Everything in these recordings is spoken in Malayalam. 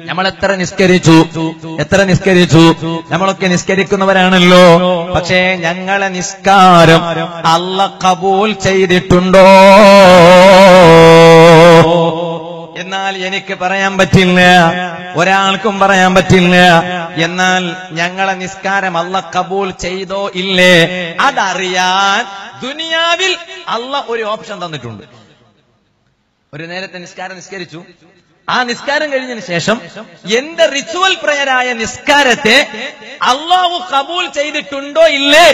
നമ്മൾ എത്ര നിസ്കരിച്ചു നമ്മളൊക്കെ നിസ്കരിക്കുന്നവരാണല്ലോ. പക്ഷേ ഞങ്ങളെ നിസ്കാരം അല്ലാഹ് ഖബൂൽ ചെയ്തിട്ടുണ്ടോ? എന്നാൽ എനിക്ക് പറയാൻ പറ്റില്ല, ഒരാൾക്കും പറയാൻ പറ്റില്ല. എന്നാൽ ഞങ്ങളെ നിസ്കാരം അല്ലാഹ് കബൂൽ ചെയ്തോ ഇല്ലേ അതറിയാൻ ദുനിയാവിൽ അല്ലാഹ് ഒരു ഓപ്ഷൻ തന്നിട്ടുണ്ട്. ഒരു നേരത്തെ നിസ്കരിച്ചു, ആ നിസ്കാരം കഴിഞ്ഞതിന് ശേഷം എന്റെ റിച്വൽ പ്രയറായ നിസ്കാരത്തെ അല്ലാഹു കബൂൽ ചെയ്തിട്ടുണ്ടോ ഇല്ലേ?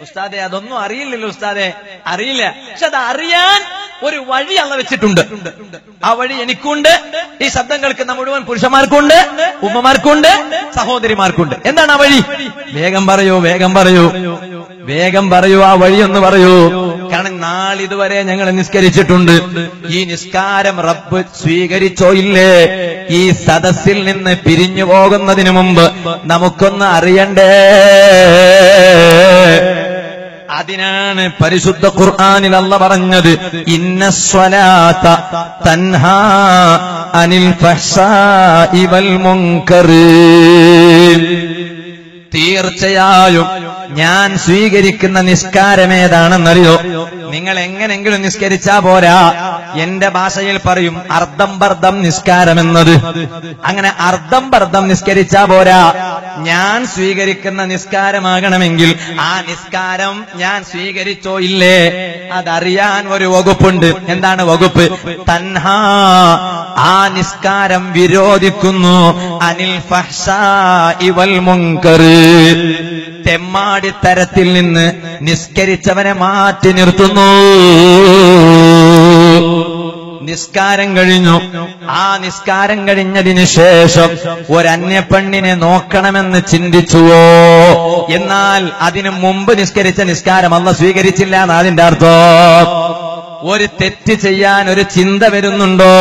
ഉസ്താദെ അതൊന്നും അറിയില്ലല്ലോ ഉസ്താദെ. അറിയില്ല, പക്ഷെ അത് അറിയാൻ ഒരു വഴി അല്ലാഹ് വെച്ചിട്ടുണ്ട്. ആ വഴി എനിക്കുണ്ട്, ഈ ശബ്ദം കേൾക്കുന്ന മുഴുവൻ പുരുഷന്മാർക്കുണ്ട്, ഉമ്മമാർക്കുണ്ട്, സഹോദരിമാർക്കുണ്ട്. എന്താണ് ആ വഴി? വേഗം പറയൂ, ആ വഴി ഒന്ന് പറയൂ. കാരണം നാളിതുവരെ ഞങ്ങൾ നിസ്കരിച്ചിട്ടുണ്ട്. ഈ നിസ്കാരം റബ്ബ് സ്വീകരിച്ചോ ഇല്ലേ? ഈ സദസ്സിൽ നിന്ന് പിരിഞ്ഞു പോകുന്നതിന് മുമ്പ് നമുക്കൊന്ന് അറിയണ്ടേ. അതിനാണ് പരിശുദ്ധ ഖുർആനിൽ അല്ലാഹ് പറഞ്ഞത്, ഇന്നസ്വലാത്ത തൻഹാ അനിൽ ഫഹ്ശാഇ വൽ മുൻകർ. തീർച്ചയായും ഞാൻ സ്വീകരിക്കുന്ന നിസ്കാരം ഏതാണെന്നറിയോ? നിങ്ങൾ എങ്ങനെങ്കിലും നിസ്കരിച്ചാ പോരാ. എന്റെ ഭാഷയിൽ പറയും അർദ്ധംബർദ്ധം നിസ്കാരമെന്നത്. അങ്ങനെ അർദ്ധംബർദ്ധം നിസ്കരിച്ചാ പോരാ. ഞാൻ സ്വീകരിക്കുന്ന നിസ്കാരമാകണമെങ്കിൽ ആ നിസ്കാരം ഞാൻ സ്വീകരിച്ചോ ഇല്ലേ അതറിയാൻ ഒരു വകുപ്പുണ്ട്. എന്താണ് വകുപ്പ്? തൻഹാ, ആ നിസ്കാരം വിരോധിക്കുന്നു, അനിൽ ഫഹ്ശാഇ വൽ മുൻകർ, തെമ്മാടിത്തരത്തിൽ നിന്ന് നിസ്കരിച്ചവനെ മാറ്റി നിർത്തുന്നു. നിസ്കാരം കഴിഞ്ഞു. ആ നിസ്കാരം കഴിഞ്ഞതിന് ശേഷം ഒരന്യപ്പെണ്ണിനെ നോക്കണമെന്ന് ചിന്തിച്ചുവോ? എന്നാൽ അതിനു മുമ്പ് നിസ്കരിച്ച നിസ്കാരം അല്ലാഹ് സ്വീകരിച്ചില്ല എന്ന് അതിന്റെ അർത്ഥം. ഒരു തെറ്റ് ചെയ്യാൻ ഒരു ചിന്ത വരുന്നുണ്ടോ?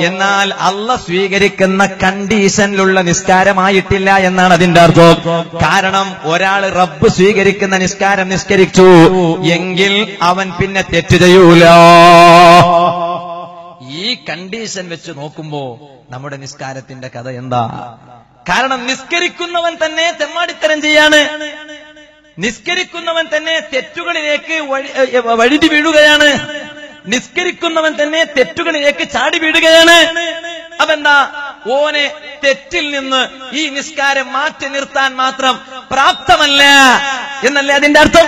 എന്നാൽ അല്ലാഹ് സ്വീകരിക്കുന്ന കണ്ടീഷനിലുള്ള നിസ്കാരമായിട്ടില്ല എന്നാണ് അതിന്റെ അർത്ഥം. കാരണം ഒരാൾ റബ്ബ് സ്വീകരിക്കുന്ന നിസ്കാരം നിസ്കരിച്ചു എങ്കിൽ അവൻ പിന്നെ തെറ്റ് ചെയ്യൂല. ഈ കണ്ടീഷൻ വെച്ച് നോക്കുമ്പോ നമ്മുടെ നിസ്കാരത്തിന്റെ കഥ എന്താ? കാരണം നിസ്കരിക്കുന്നവൻ തന്നെ തെമ്മാടിത്തരം ചെയ്യാണ്, നിസ്കരിക്കുന്നവൻ തന്നെ തെറ്റുകളിലേക്ക് വഴുതി വീഴുകയാണ്, നിസ്കരിക്കുന്നവൻ തന്നെ തെറ്റുകളിലേക്ക് ചാടി വീഴുകയാണ്. അതെന്താ? ഓനെ തെറ്റിൽ നിന്ന് ഈ നിസ്കാരം മാറ്റി നിർത്താൻ മാത്രം പ്രാപ്തമല്ല എന്നല്ലേ അതിന്റെ അർത്ഥം.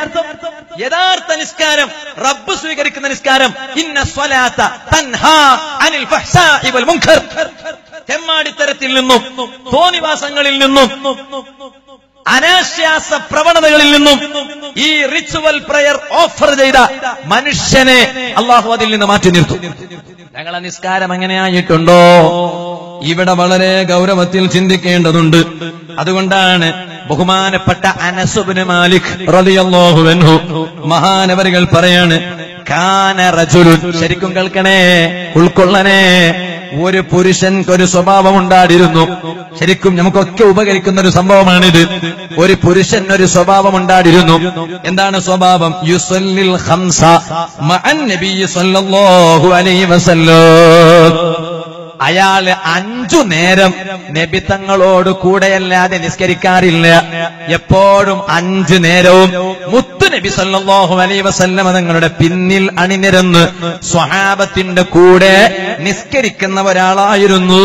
യഥാർത്ഥ നിസ്കാരം, റബ്ബ് സ്വീകരിക്കുന്ന നിസ്കാരം, ഇന്ന സ്വലാത്ത തൻഹാ അനിൽ ഫഹ്ശാഇ വൽ മുൻകർ, തെമ്മാടിത്തരത്തിൽ നിന്നും തോന്നിവാസങ്ങളിൽ നിന്നും അനാശ്വാസ പ്രവണതകളിൽ നിന്നും ഈ റിച്വൽ പ്രയർ ഓഫർ ചെയ്ത മനുഷ്യനെ അല്ലാഹു അതിൽ നിന്ന് മാറ്റി നിർത്തും. ഞങ്ങളെ നിസ്കാരം എങ്ങനെയായിട്ടുണ്ടോ? ഇവിടെ വളരെ ഗൗരവത്തിൽ ചിന്തിക്കേണ്ടതുണ്ട്. അതുകൊണ്ടാണ് ബഹുമാനപ്പെട്ട അനസ് ഇബ്നു മാലിക് റളിയല്ലാഹു അൻഹു മഹാനവരികൾ പറയാണ്, കാന റജുലുൻ, ശരിക്കും കേൾക്കണേ, ഉൾക്കൊള്ളണേ, ഒരു പുരുഷൻക്കൊരു സ്വഭാവം ഉണ്ടായിരുന്നു. ശരിക്കും നമുക്കൊക്കെ ഉപകരിക്കുന്ന ഒരു സംഭവമാണിത്. ഒരു പുരുഷൻ ഒരു സ്വഭാവം ഉണ്ടായിരുന്നു. എന്താണ് സ്വഭാവം? യുസല്ലിൽ ഖംസ മഅൻ നബി സല്ലല്ലാഹു അലൈഹി വസല്ലം. അയാള് 5 നേരം നബി തങ്ങളോട് കൂടെയല്ലാതെ നിസ്കരിക്കാറില്ല. എപ്പോഴും 5 നേരവും മുത്തു നബി സല്ലല്ലാഹു അലൈഹി വസല്ലം തങ്ങളുടെ പിന്നിൽ അണിനിരന്ന് സ്വഹാബത്തിന്റെ കൂടെ നിസ്കരിക്കുന്ന ഒരാളായിരുന്നു.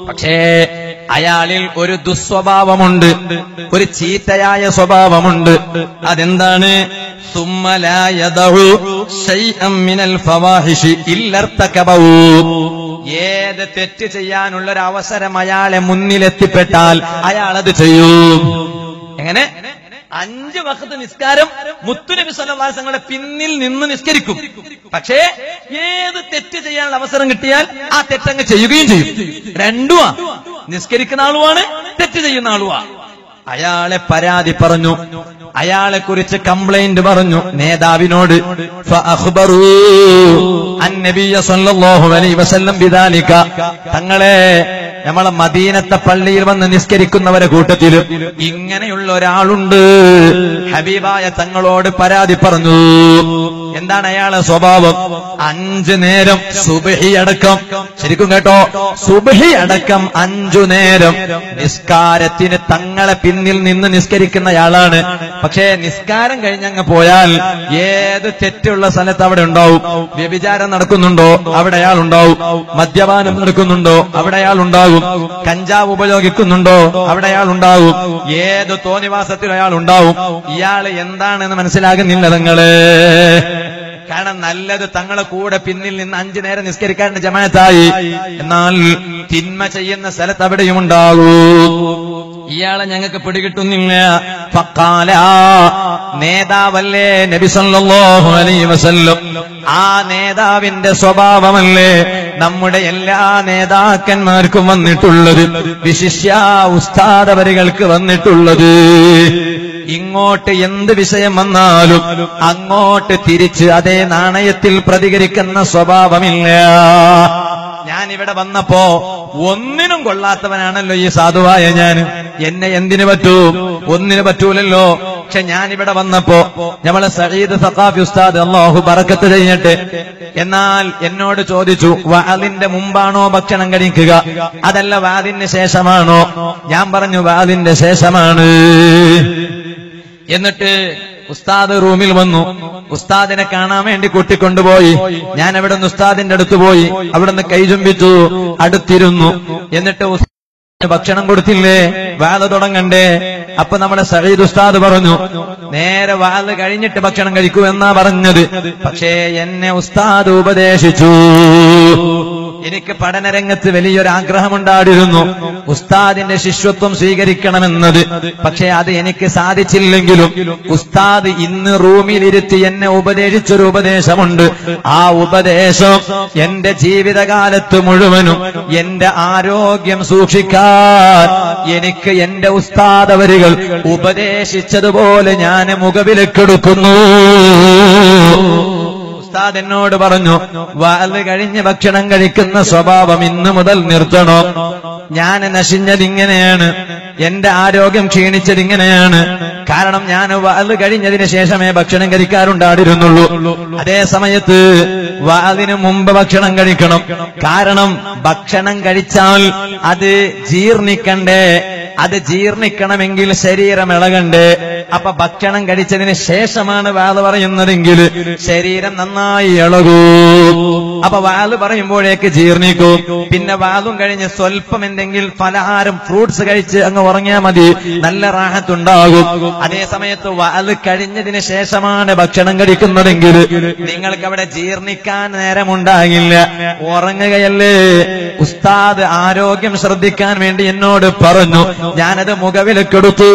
പക്ഷേ അയാളിൽ ഒരു ദുസ്വഭാവമുണ്ട്, ഒരു ചീത്തയായ സ്വഭാവമുണ്ട്. അതെന്താണ്? ثم لا يدع شيئا من الفواحش إلا ارتكبه. ഏത് തെറ്റ് ചെയ്യാനുള്ള ഒരു അവസരം അയാളെ മുന്നിലെത്തിപ്പെട്ടാൽ അയാൾ അത് ചെയ്യും. എങ്ങനെ? 5 വഖത്ത് നിസ്കാരം മുത്തുനബി സ്വല്ലല്ലാഹു അലൈഹി വസല്ലമയുടെ പിന്നിൽ നിന്ന് നിസ്കരിക്കും. പക്ഷേ ഏത് തെറ്റ് ചെയ്യാനുള്ള അവസരം കിട്ടിയാൽ ആ തെറ്റങ്ങ് ചെയ്യുകയും ചെയ്യും. രണ്ടുമാ, നിസ്കരിക്കുന്ന ആളുമാണ്, തെറ്റ് ചെയ്യുന്ന ആളുമാ. അയാളെ പരാതി പറഞ്ഞു, അയാളെ കുറിച്ച് കംപ്ലൈന്റ് പറഞ്ഞു നേതാവിനോട്. ഫഅഖ്ബറൂ അൻ നബിയ സല്ലല്ലാഹു അലൈഹി വസല്ലം ബിദാലിക. തങ്ങളെ നമ്മളെ മദീനത്തെ പള്ളിയിൽ വന്ന് നിസ്കരിക്കുന്നവരെ കൂട്ടത്തിൽ ഇങ്ങനെയുള്ള ഒരാളുണ്ട്. ഹബീബായ തങ്ങളോട് പരാതി പറഞ്ഞു. എന്താണ് അയാളെ സ്വഭാവം? 5 നേരം സുബ്ഹി അടക്കം, ശരിക്കും കേട്ടോ, സുബ്ഹി അടക്കം 5 നേരം നിസ്കാരത്തിന് തങ്ങളെ പിന്നിൽ നിന്ന് നിസ്കരിക്കുന്നയാളാണ്. പക്ഷേ നിസ്കാരം കഴിഞ്ഞങ്ങ് പോയാൽ ഏത് തെറ്റുള്ള സ്ഥലത്ത് അവിടെ ഉണ്ടാവും. വ്യഭിചാരം നടക്കുന്നുണ്ടോ അവിടെ അയാൾ ഉണ്ടാവും. മദ്യപാനം നടക്കുന്നുണ്ടോ അവിടെ അയാൾ ഉണ്ടാകും. കഞ്ചാവ് ഉപയോഗിക്കുന്നുണ്ടോ അവിടെ അയാൾ ഉണ്ടാകും. ഏത് തോന്നിവാസത്തിൽ അയാൾ ഉണ്ടാവും. ഇയാള് എന്താണെന്ന് മനസ്സിലാകുന്നില്ല തങ്ങള്. കാരണം നല്ലത് തങ്ങളെ കൂടെ പിന്നിൽ നിന്ന് 5 നേരം നിസ്കരിക്കാരന്റെ ജമാഅത്തായി. എന്നാൽ തിന്മ ചെയ്യുന്ന സ്ഥലത്ത് അവിടെയും ഉണ്ടാകൂ. ഇയാളെ ഞങ്ങൾക്ക് പിടികിട്ടുന്നില്ല. ഫഖാല, നേതാവല്ലേ നബി സല്ലല്ലാഹു അലൈഹി വസല്ലം, ആ നേതാവിന്റെ സ്വഭാവമല്ലേ നമ്മുടെ എല്ലാ നേതാക്കന്മാർക്കും വന്നിട്ടുള്ളത്, വിശിഷ്യ ഉസ്താദവരികൾക്ക് വന്നിട്ടുള്ളത്. ഇങ്ങോട്ട് എന്ത് വിഷയം വന്നാലും അങ്ങോട്ട് തിരിച്ച് അതേ നാണയത്തിൽ പ്രതികരിക്കുന്ന സ്വഭാവമില്ല. ഞാനിവിടെ വന്നപ്പോ ഒന്നിനും കൊള്ളാത്തവനാണല്ലോ ഈ സാധുവായ ഞാൻ. എന്നെ എന്തിനു പറ്റൂ? ഒന്നിനു പറ്റൂലല്ലോ. പക്ഷെ ഞാനിവിടെ വന്നപ്പോ നമ്മളെ സഈദ് സഖാഫി ഉസ്താദ് അല്ലാഹു ബറക്കത്ത് ചെയ്യട്ടെ, എന്നാൽ എന്നോട് ചോദിച്ചു, വഅദിന്റെ മുമ്പാണോ ഭക്ഷണം കഴിക്കുക അതല്ല വഅദിന് ശേഷമാണോ? ഞാൻ പറഞ്ഞു വഅദിന്റെ ശേഷമാണ്. എന്നിട്ട് ഉസ്താദ് റൂമിൽ വന്നു. ഉസ്താദിനെ കാണാൻ വേണ്ടി കൂട്ടിക്കൊണ്ടുപോയി. ഞാൻ അവിടെ നിന്ന് ഉസ്താദിന്റെ അടുത്ത് പോയി. അവിടെ നിന്ന് കൈ ചുംബിച്ചു, അടുത്തിരുന്നു. എന്നിട്ട് ഭക്ഷണം കൊടുത്തില്ലേ, വാദ തുടങ്ങണ്ടേ? അപ്പൊ നമ്മുടെ സഈദ് ഉസ്താദ് പറഞ്ഞു, നേരെ വാദ കഴിഞ്ഞിട്ട് ഭക്ഷണം കഴിക്കൂ എന്നാ പറഞ്ഞത്. പക്ഷേ എന്നെ ഉസ്താദ് ഉപദേശിച്ചു. എനിക്ക് പഠനരംഗത്ത് വലിയൊരു ആഗ്രഹമുണ്ടായിരുന്നു, ഉസ്താദിന്റെ ശിഷ്യത്വം സ്വീകരിക്കണമെന്നത്. പക്ഷേ അത് എനിക്ക് സാധിച്ചില്ലെങ്കിലും ഉസ്താദ് ഇന്ന് റൂമിലിരുത്തി എന്നെ ഉപദേശിച്ചൊരു ഉപദേശമുണ്ട്. ആ ഉപദേശം എന്റെ ജീവിതകാലത്ത് മുഴുവനും എന്റെ ആരോഗ്യം സൂക്ഷിക്കാൻ എനിക്ക് എന്റെ ഉസ്താദവരുകൾ ഉപദേശിച്ചതുപോലെ ഞാൻ മുഖവിലക്കെടുക്കുന്നു. ഉസ്താദ് എന്നോട് പറഞ്ഞു, വഅദ് കഴിഞ്ഞ് ഭക്ഷണം കഴിക്കുന്ന സ്വഭാവം ഇന്ന് മുതൽ നിർത്തണം. ഞാൻ നശിഞ്ഞതിങ്ങനെയാണ്, എന്റെ ആരോഗ്യം ക്ഷീണിച്ചതിങ്ങനെയാണ്. കാരണം ഞാൻ വഅദ് കഴിഞ്ഞതിന് ശേഷമേ ഭക്ഷണം കഴിക്കാറുണ്ടായിരുന്നുള്ളൂ. അതേ സമയത്ത് വഅദിന് മുമ്പ് ഭക്ഷണം കഴിക്കണം. കാരണം ഭക്ഷണം കഴിച്ചാൽ അത് ജീർണിക്കണ്ടേ, അത് ജീർണിക്കണമെങ്കിൽ ശരീരം ഇളകണ്ടേ. അപ്പൊ ഭക്ഷണം കഴിച്ചതിന് ശേഷമാണ് വഅദ് പറയുന്നതെങ്കിൽ ശരീരം നന്നായി ഇളകൂ. അപ്പൊ വഅദ് പറയുമ്പോഴേക്ക് ജീർണിക്കും. പിന്നെ വഅദും കഴിഞ്ഞ് സ്വല്പം എന്തെങ്കിലും പലഹാരം ഫ്രൂട്ട്സ് കഴിച്ച് അങ്ങ് ഉറങ്ങിയാൽ മതി, നല്ല റാഹത്തുണ്ടാകും. അതേ സമയത്ത് വഅദ് കഴിഞ്ഞതിന് ശേഷമാണ് ഭക്ഷണം കഴിക്കുന്നതെങ്കിൽ നിങ്ങൾക്ക് അവിടെ ജീർണിക്കാൻ നേരമുണ്ടാകില്ല, ഉറങ്ങുകയല്ലേ. ഉസ്താദ് ആരോഗ്യം ശ്രദ്ധിക്കാൻ വേണ്ടി എന്നോട് പറഞ്ഞു. ഞാനത് മുഖവിലക്കെടുത്തു.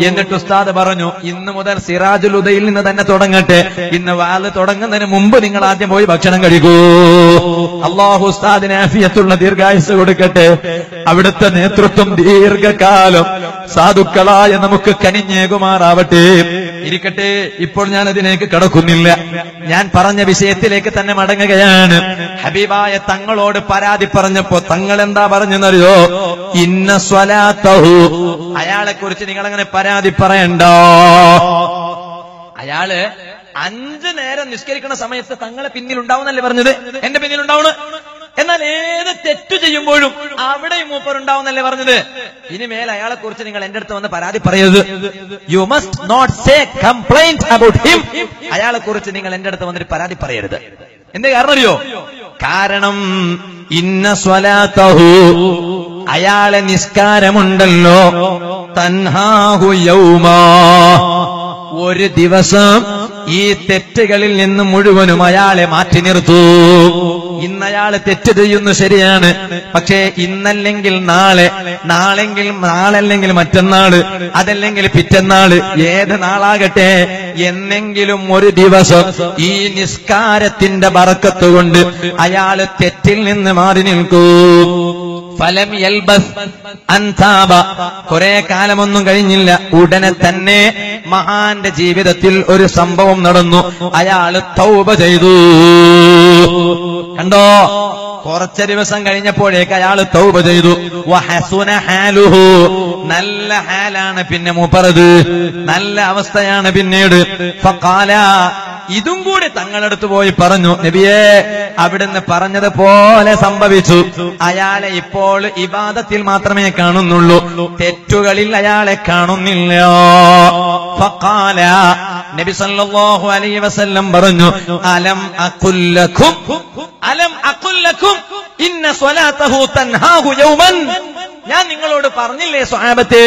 എന്നിട്ട് ഉസ്താദ് പറഞ്ഞു, ഇന്ന് മുതൽ സിറാജുൽ ഉദയിൽ നിന്ന് തന്നെ തുടങ്ങട്ടെ. ഇന്ന് വഅദ് തുടങ്ങുന്നതിന് മുമ്പ് നിങ്ങൾ ആദ്യം പോയി ഭക്ഷണം കഴിക്കൂ. അല്ലാഹു ഉസ്താദിന് ആഫിയത്തുള്ള ദീർഘായുസ് കൊടുക്കട്ടെ. അവിടുത്തെ നേതൃത്വം ദീർഘകാലം സാധുക്കളായ നമുക്ക് കനിഞ്ഞേകുമാറാവട്ടെ. ഇരിക്കട്ടെ, ഇപ്പോൾ ഞാൻ അതിലേക്ക് കടക്കുന്നില്ല. ഞാൻ പറഞ്ഞ വിഷയത്തിലേക്ക് തന്നെ മടങ്ങുകയാണ്. ഹബീബായ തങ്ങളോട് പരാതി പറഞ്ഞപ്പോ തങ്ങൾ എന്താ പറഞ്ഞെന്നറിയോ? ഇന്ന സ്വലാത്തഹു, അയാളെ കുറിച്ച് നിങ്ങൾ അങ്ങനെ പരാതി പറയണ്ട. അയാള് 5 നേരം നിസ്കരിക്കുന്ന സമയത്ത് തങ്ങളെ പിന്നിലുണ്ടാവുന്നല്ലേ പറഞ്ഞത്? എന്റെ പിന്നിലുണ്ടാവുന്നു. എന്നാൽ ഏത് തെറ്റു ചെയ്യുമ്പോഴും അവിടെയും മൂപ്പറുണ്ടാവുന്നല്ലേ പറഞ്ഞത്? ഇനിമേൽ അയാളെ കുറിച്ച് നിങ്ങൾ എന്റെ അടുത്ത് വന്ന് പരാതി പറയരുത്. You must not say complaint about him. അയാളെ കുറിച്ച് നിങ്ങൾ എന്റെ അടുത്ത് വന്നിട്ട് പരാതി പറയരുത്. എന്തേ കാരണം അറിയോ? കാരണം ഇന്ന സ്വലാത്തഹു, അയാളെ നിസ്കാരമുണ്ടല്ലോ, തൻഹാഹു യൗമാ, ഒരു ദിവസം ഈ തെറ്റുകളിൽ നിന്ന് മുഴുവനും അയാളെ മാറ്റി നിർത്തൂ. ഇന്നയാള് തെറ്റ് ചെയ്യുന്നു ശരിയാണ്, പക്ഷേ ഇന്നല്ലെങ്കിൽ നാളെ, നാളല്ലെങ്കിൽ മറ്റന്നാള്, അതല്ലെങ്കിൽ പിറ്റന്നാള്, ഏത് നാളാകട്ടെ, എന്നെങ്കിലും ഒരു ദിവസം ഈ നിസ്കാരത്തിന്റെ ബറക്കത്ത് കൊണ്ട് അയാള് തെറ്റിൽ നിന്ന് മാറി നിൽക്കൂ. ഫലം യൽബസ് അൻതാബ, കുറെ കാലമൊന്നും കഴിഞ്ഞില്ല, ഉടനെ തന്നെ മഹാന്റെ ജീവിതത്തിൽ ഒരു സംഭവം നടന്നു. അയാള് തൗബ ചെയ്തു. കണ്ടോ, കുറച്ച് ദിവസം കഴിഞ്ഞപ്പോഴേക്ക് അയാൾ തൗബ ചെയ്തു. വഹസുന ഹാലുഹു, നല്ല ഹാലാണ് പിന്നെ മൂപ്പറത്, നല്ല അവസ്ഥയാണ് പിന്നീട്. ഫഖാല, ഇതും കൂടി തങ്ങളടുത്ത് പോയി പറഞ്ഞു, നബിയേ അവിടുന്ന് പറഞ്ഞതുപോലെ സംഭവിച്ചു. അയാളെ ഇപ്പോൾ ഇബാദത്തിൽ മാത്രമേ കാണുന്നുള്ളൂ, തെറ്റുകളിൽ അയാളെ കാണുന്നില്ല. ഫഖാല, നബി സല്ലല്ലാഹു അലൈഹി വസല്ലം പറഞ്ഞു, അലം അഖുൽ ലക്കും ഇന്ന സ്വലാത്തഹു തൻഹാഹു യൗമൻ. ഞാൻ നിങ്ങളോട് പറഞ്ഞില്ലേ സ്വഹാബത്തെ,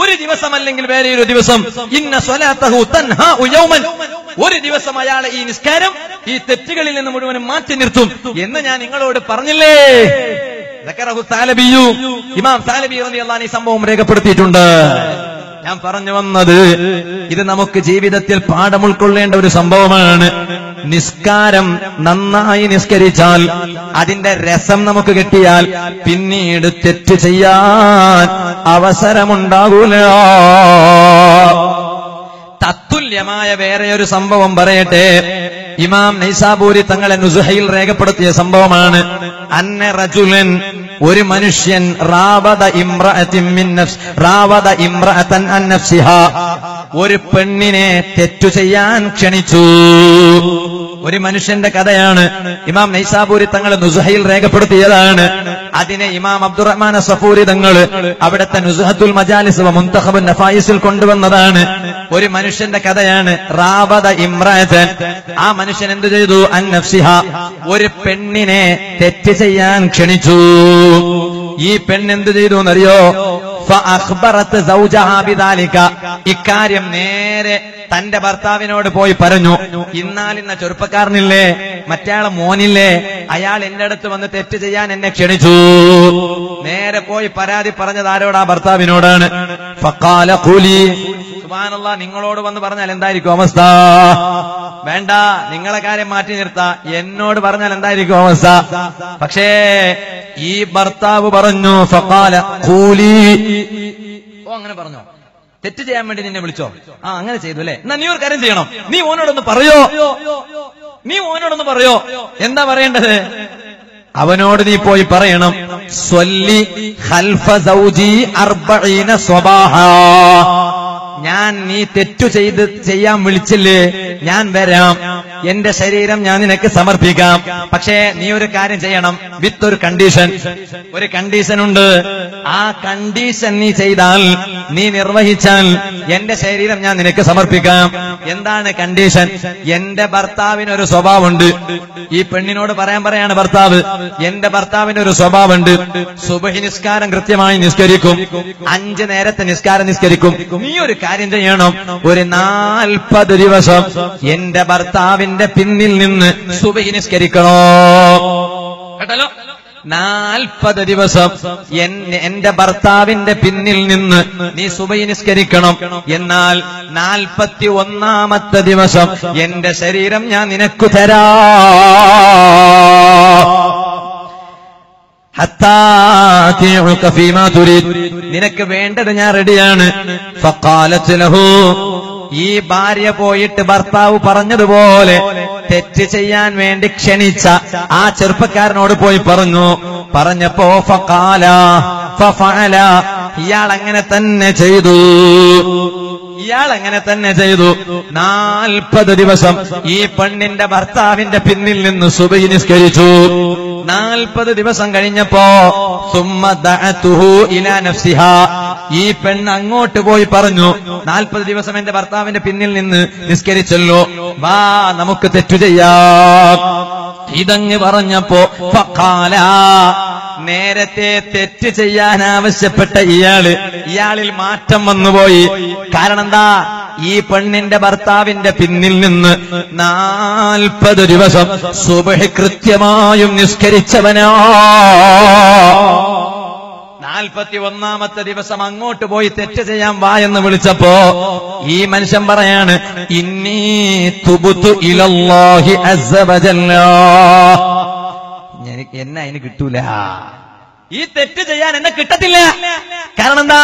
ഒരു ദിവസം അല്ലെങ്കിൽ വേറെ ഒരു ദിവസം, ഇന്ന സ്വലാത്തഹു തൻഹാഹു യൗമൻ, ഒരു ദിവസം അയാളെ ഈ നിസ്കാരം ഈ തെറ്റുകളിൽ നിന്ന് മുഴുവനും മാറ്റി നിർത്തും എന്ന് ഞാൻ നിങ്ങളോട് പറഞ്ഞില്ലേ. ഇമാം സാലബി റളിയല്ലാഹു അൻഹു ഈ സംഭവം രേഖപ്പെടുത്തിയിട്ടുണ്ട്. ഞാൻ പറഞ്ഞു വന്നത്, ഇത് നമുക്ക് ജീവിതത്തിൽ പാഠം ഉൾക്കൊള്ളേണ്ട ഒരു സംഭവമാണ്. നിസ്കാരം നന്നായി നിസ്കരിച്ചാൽ, അതിന്റെ രസം നമുക്ക് കിട്ടിയാൽ പിന്നീട് തെറ്റ് ചെയ്യാൻ അവസരമുണ്ടാകൂല. തത്തുല്യമായ വേറെ ഒരു സംഭവം പറയട്ടെ. ഇമാം നൈസാബൂരി തങ്ങളെ നുസുഹയിൽ രേഖപ്പെടുത്തിയ സംഭവമാണ്. അന്ന റജുലൻ, ഒരു മനുഷ്യൻ, റാവദ ഇംറഅതൻ അൻ നഫ്സിഹാ, ഒരു പെണ്ണിനെ തെറ്റു ചെയ്യാൻ ക്ഷണിച്ചു. ഒരു മനുഷ്യന്റെ കഥയാണ് ഇമാം നൈസാബൂരി തങ്ങൾ നുസുഹയിൽ രേഖപ്പെടുത്തിയതാണ്. അതിനെ ഇമാം അബ്ദുറഹ്മാൻ സഫൂരി തങ്ങൾ അവിടുത്തെ നുസുഹത്തുൽ മജാലിസ് വ മുൻതഖബുൻ നഫായിസിൽ കൊണ്ടുവന്നതാണ്. ഒരു മനുഷ്യന്റെ കഥയാണ്. റാവദ ഇംറഅതൻ, ആ മനുഷ്യൻ എന്തു ചെയ്തു? അൻ നഫ്സിഹാ, ഒരു പെണ്ണിനെ തെറ്റ് ചെയ്യാൻ ക്ഷണിച്ചു. ഈ പെണ്ണെന്തു ചെയ്തു എന്നറിയോ? ഫഅഖ്ബറത് സൗജഹാ ബിദാലിക, ഇക്കാര്യം നേരെ തന്റെ ഭർത്താവിനോട് പോയി പറഞ്ഞു. ഇന്നാലിന്ന ചെറുപ്പക്കാരനില്ലേ, മറ്റയാളെ മോനില്ലേ, അയാൾ എന്റെ അടുത്ത് വന്ന് തെറ്റ് ചെയ്യാൻ എന്നെ ക്ഷണിച്ചു. നേരെ പോയി പരാതി പറഞ്ഞത് ആരോടാ? ഭർത്താവിനോടാണ്. ഫഖാല ഖുലി, സുബ്ഹാനല്ലാഹ്, നിങ്ങളോട് വന്ന് പറഞ്ഞാൽ എന്തായിരിക്കും അവസ്ഥ? വേണ്ട, നിങ്ങളെ കാര്യം മാറ്റി നിർത്താ, എന്നോട് പറഞ്ഞാൽ എന്തായിരിക്കും അവസ്ഥ? പക്ഷേ ഈ ഭർത്താവ് പറഞ്ഞു, ഫഖാല ഖൂലി, ഓ അങ്ങനെ പറഞ്ഞോ, തെറ്റ് ചെയ്യാൻ വേണ്ടി നിന്നെ വിളിച്ചോ? ആ അങ്ങനെ ചെയ്തു അല്ലേ? എന്നാ നീ ഒരു കാര്യം ചെയ്യണം, നീ ഓനോടൊന്ന് പറയോ. എന്താ പറയേണ്ടത്? അവനോട് നീ പോയി പറയണം, സ്വല്ലി ഖൽഫ സൗജി 40 സ്വബാഹാ, ഞാൻ നീ തെറ്റു ചെയ്യാൻ വിളിച്ചില്ലേ, ഞാൻ വരാം, എന്റെ ശരീരം ഞാൻ നിനക്ക് സമർപ്പിക്കാം. പക്ഷേ നീ ഒരു കാര്യം ചെയ്യണം, വിത്ത് ഒരു കണ്ടീഷൻ. ഒരു കണ്ടീഷൻ ഉണ്ട്. ആ കണ്ടീഷൻ നീ ചെയ്താൽ, നീ നിർവഹിച്ചാൽ എന്റെ ശരീരം ഞാൻ നിനക്ക് സമർപ്പിക്കാം. എന്താണ് കണ്ടീഷൻ? എന്റെ ഭർത്താവിനൊരു സ്വഭാവമുണ്ട്. ഈ പെണ്ണിനോട് പറയാണ് ഭർത്താവ്, എന്റെ ഭർത്താവിന് ഒരു സ്വഭാവമുണ്ട്. സുബഹി നിസ്കാരം കൃത്യമായി നിസ്കരിക്കും, 5 നേരത്തെ നിസ്കാരം നിസ്കരിക്കും. നീ ഒരു കാര്യം ചെയ്യണം, ഒരു 40 ദിവസം എന്റെ ഭർത്താവിന്റെ പിന്നിൽ നിന്ന് സുബഹി നിസ്കരിക്കണോ? കേട്ടല്ലോ, 40 ദിവസം എന്റെ ഭർത്താവിന്റെ പിന്നിൽ നിന്ന് നീ സുബഹി നിസ്കരിക്കണം. എന്നാൽ 41ാമത്തെ ദിവസം എന്റെ ശരീരം ഞാൻ നിനക്കു തരാം. നിനക്ക് വേണ്ടത് ഞാൻ റെഡിയാണ്. ഫഖാലത് ലഹു, ഈ ഭാര്യ പോയിട്ട് ഭർത്താവ് പറഞ്ഞതുപോലെ തെറ്റ് ചെയ്യാൻ വേണ്ടി ക്ഷണിച്ച ആ ചെറുപ്പക്കാരനോട് പോയി പറഞ്ഞപ്പോ ഫഖാല ഫഫഅല, ഇയാൾ അങ്ങനെ തന്നെ ചെയ്തു. 40 ദിവസം ഈ പെണ്ണിന്റെ ഭർത്താവിന്റെ പിന്നിൽ നിന്ന് സുബഹി നിസ്കരിച്ചു. 40 ദിവസം കഴിഞ്ഞപ്പോ സുമ്മ ദഅതുഹു ഇലാ നഫ്സിഹാ, ഈ പെണ്ണ് അങ്ങോട്ട് പോയി പറഞ്ഞു, 40 ദിവസം എന്റെ ഭർത്താവിന്റെ പിന്നിൽ നിന്ന് നിസ്കരിച്ചല്ലോ, വാ നമുക്ക് തെറ്റു ചെയ്യാം. ഇതങ്ങ് പറഞ്ഞപ്പോ ഫഖാല, നേരത്തെ തെറ്റ് ചെയ്യാൻ ആവശ്യപ്പെട്ട ഇയാളിൽ മാറ്റം വന്നുപോയി. കാരണം എന്താ? ഈ പെണ്ണിന്റെ ഭർത്താവിന്റെ പിന്നിൽ നിന്ന് 40 ദിവസം സുബഹി കൃത്യമായും നിസ്കരിച്ചവനാ. 41ാമത്തെ ദിവസം അങ്ങോട്ട് പോയി തെറ്റ് ചെയ്യാൻ വാ എന്ന് വിളിച്ചപ്പോ ഈ മനുഷ്യൻ പറയാണ്, ഇന്നി തുബ്തു ഇലല്ലാഹി അസ്സ വജല്ല, എന്നെ അതിന് കിട്ടൂല, ഈ തെറ്റ് ചെയ്യാൻ എന്നെ കിട്ടത്തില്ല. കാരണം എന്താ?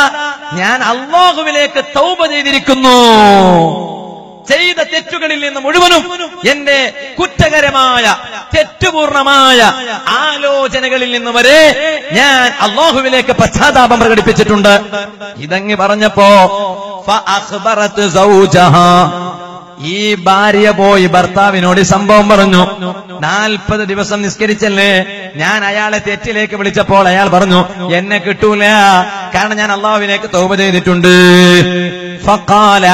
ഞാൻ അല്ലാഹുവിലേക്ക് തൗബ ചെയ്തിരിക്കുന്നു. ചെയ്ത തെറ്റുകളിൽ നിന്ന് മുഴുവനും എന്റെ കുറ്റകരമായ തെറ്റുപൂർണമായ ആലോചനകളിൽ നിന്ന് വരെ ഞാൻ അല്ലാഹുവിലേക്ക് പശ്ചാത്താപം പ്രകടിപ്പിച്ചിട്ടുണ്ട്. ഇതങ്ങ് പറഞ്ഞപ്പോ ഫഅഖ്ബറത് സൗജഹാ, ഈ ഭാര്യ പോയി ഭർത്താവിനോട് സംഭവം പറഞ്ഞു. 40 ദിവസം നിസ്കരിച്ചല്ലേ, ഞാൻ അയാളെ തെറ്റിലേക്ക് വിളിച്ചപ്പോൾ അയാൾ പറഞ്ഞു എന്നെ കിട്ടൂല, കാരണം ഞാൻ അല്ലാഹുവിലേക്ക് തൗബ ചെയ്തിട്ടുണ്ട്. ഫഖാല,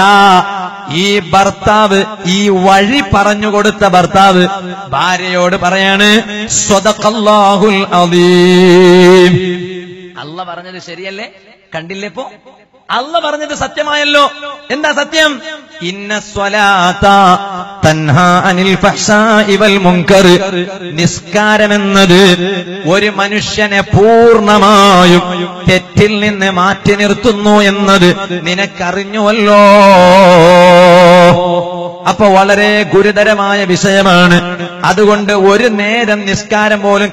ഈ ഭർത്താവ്, ഈ വഴി പറഞ്ഞുകൊടുത്ത ഭർത്താവ് ഭാര്യയോട് പറയാണ് സ്വദഖല്ലാഹുൽ അദീം. അല്ലാഹ് പറഞ്ഞത് ശരിയല്ലേ? കണ്ടില്ലേ, ഇപ്പോ അല്ലാഹ് പറഞ്ഞത് സത്യമായല്ലോ. എന്താ സത്യം? ഇന്ന സ്വലാത്ത തൻഹാ അനിൽ ഫഹ്ശാഇ വൽ മുൻകർ. നിസ്കാരമെന്നത് ഒരു മനുഷ്യനെ പൂർണ്ണമായും തെറ്റിൽ നിന്ന് മാറ്റി നിർത്തുന്നു എന്നത് നിനക്കറിഞ്ഞുവല്ലോ. അപ്പൊ വളരെ ഗുരുതരമായ വിഷയമാണ്. അതുകൊണ്ട് ഒരു നേരം നിസ്കാരം പോലും